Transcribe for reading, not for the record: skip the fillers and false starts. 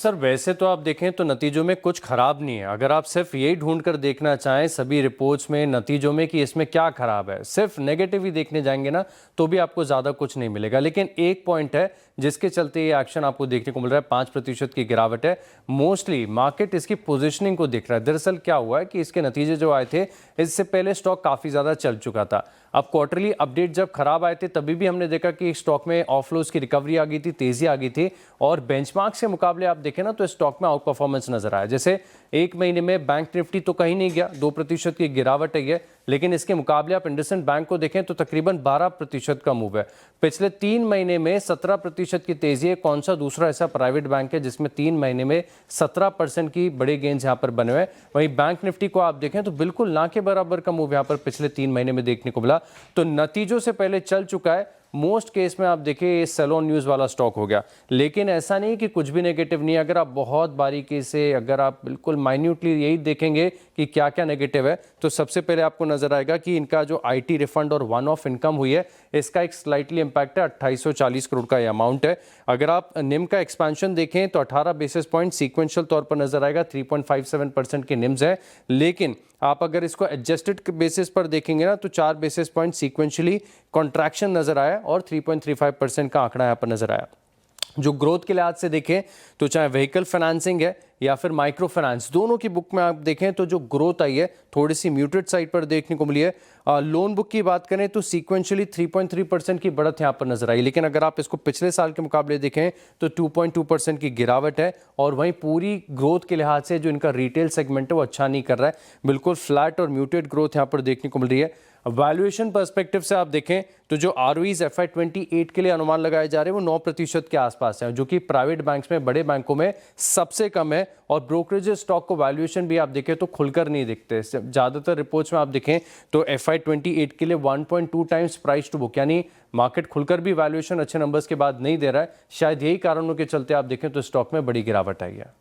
Sir वैसे तो आप देखें तो नतीजों में कुछ खराब नहीं है। अगर आप सिर्फ यही ढूंढ कर देखना चाहें सभी रिपोर्ट्स में नतीजों में कि इसमें क्या खराब है, सिर्फ नेगेटिव ही देखने जाएंगे ना तो भी आपको ज़्यादा कुछ नहीं मिलेगा। लेकिन एक पॉइंट है जिसके चलते ये एक्शन आपको देखने को मिल रहा है, 5% की गिरावट है। मोस्टली मार्केट इसकी पोजिशनिंग को देख रहा है। दरअसल क्या हुआ है कि इसके नतीजे जो आए थे इससे पहले स्टॉक काफ़ी ज़्यादा चल चुका था। अब क्वार्टरली अपडेट जब खराब आए थे तभी भी हमने देखा कि स्टॉक में ऑफलोज की रिकवरी आ गई थी, तेजी आ गई थी और बेंचमार्क से मुकाबले आप देखें ना तो स्टॉक में आउट परफॉर्मेंस नजर आया। जैसे एक महीने में बैंक निफ्टी तो कहीं नहीं गया, 2% की गिरावट है, लेकिन इसके मुकाबले आप इंडसइंड बैंक को देखें तो तकरीबन 12% का मूव है। पिछले 3 महीने में 17% की तेजी है। कौन सा दूसरा ऐसा प्राइवेट बैंक है जिसमें 3 महीने में 17% की बड़े गेंस यहां पर बने हुए हैं। वहीं बैंक निफ्टी को आप देखें तो बिल्कुल ना के बराबर का मूव यहां पर पिछले 3 महीने में देखने को मिला। तो नतीजों से पहले चल चुका है। मोस्ट केस में आप देखिए ये सेलोन न्यूज़ वाला स्टॉक हो गया। लेकिन ऐसा नहीं कि कुछ भी नेगेटिव नहीं है। अगर आप बहुत बारीकी से, अगर आप बिल्कुल माइन्यूटली यही देखेंगे कि क्या क्या नेगेटिव है, तो सबसे पहले आपको नजर आएगा कि इनका जो आईटी रिफंड और वन ऑफ इनकम हुई है इसका एक स्लाइटली इंपैक्ट है। 2840 करोड़ का ये अमाउंट है। अगर आप निम का एक्सपेंशन देखें तो 18 बेसिस पॉइंट सीक्वेंशियल तौर पर नजर आएगा। 3.57% के निम्स है। लेकिन आप अगर इसको एडजस्टेड बेसिस पर देखेंगे ना तो 4 बेसिस पॉइंट सीक्वेंशियली कॉन्ट्रैक्शन नजर आया और 3.35% का आंकड़ा यहां पर नजर आया। जो ग्रोथ के लिहाज से देखें तो चाहे व्हीकल फाइनेंसिंग है या फिर माइक्रो फाइनेंस, दोनों की बुक में आप देखें तो जो ग्रोथ आई है थोड़ी सी म्यूटेड साइड पर देखने को मिली है। लोन बुक की बात करें तो सीक्वेंशियली 3.3% की बढ़त यहां पर नजर आई। लेकिन अगर आप इसको पिछले साल के मुकाबले देखें तो 2.2% की गिरावट है। और वहीं पूरी ग्रोथ के लिहाज से जो इनका रिटेल सेगमेंट है वो अच्छा नहीं कर रहा है, बिल्कुल फ्लैट और म्यूटेड ग्रोथ यहां पर देखने को मिल रही है। वैल्यूएशन पर्सपेक्टिव से आप देखें तो जो आरओईज FY28 के लिए अनुमान लगाए जा रहे हैं वो 9% के आसपास है, जो कि प्राइवेट बैंक्स में, बड़े बैंकों में सबसे कम है। और ब्रोकरेज स्टॉक को वैल्यूएशन भी आप देखें तो खुलकर नहीं दिखते। ज्यादातर रिपोर्ट्स में आप देखें तो FY28 के लिए 1.2 टाइम्स प्राइस टू बुक, यानी मार्केट खुलकर भी वैल्यूएशन अच्छे नंबर्स के बाद नहीं दे रहा है। शायद यही कारणों के चलते आप देखें तो स्टॉक में बड़ी गिरावट आई है।